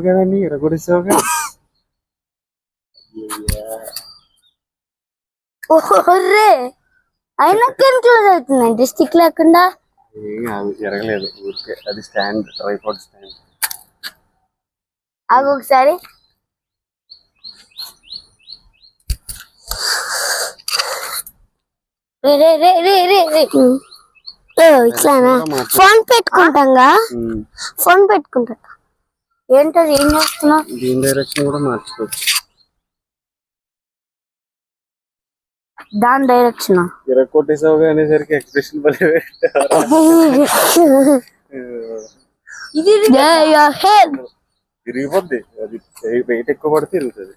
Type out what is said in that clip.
కదండి, ఇరగొడిసావుగా. ఓర్రే అయినా క్లోజ్ అవుతుందండి స్టిక్ లేకుండా. ఏం కాదు, ఎరగలేదు ఊరికే. అది స్టాండ్, ట్రైపాడ్ స్టాండ్. ఆగు ఒకసారి. రే రే రే రే రే రే. ఇట్లానా ఫోన్ పెట్టుకుంటాంగా, ఫోన్ పెట్టుకుంటా. ఏంటది, ఏం చేస్తున్నావు? దీని డైరెక్షన్ కూడా మార్చుకోవచ్చు. దాని డైరెక్షన్ ఇరగొట్టేసావుగా అనేసరికి ఎక్స్ప్రెషన్ భలే తిరిగిపోద్ది. అది వెయిట్ ఎక్కువ పడితే తిరుగుతుంది.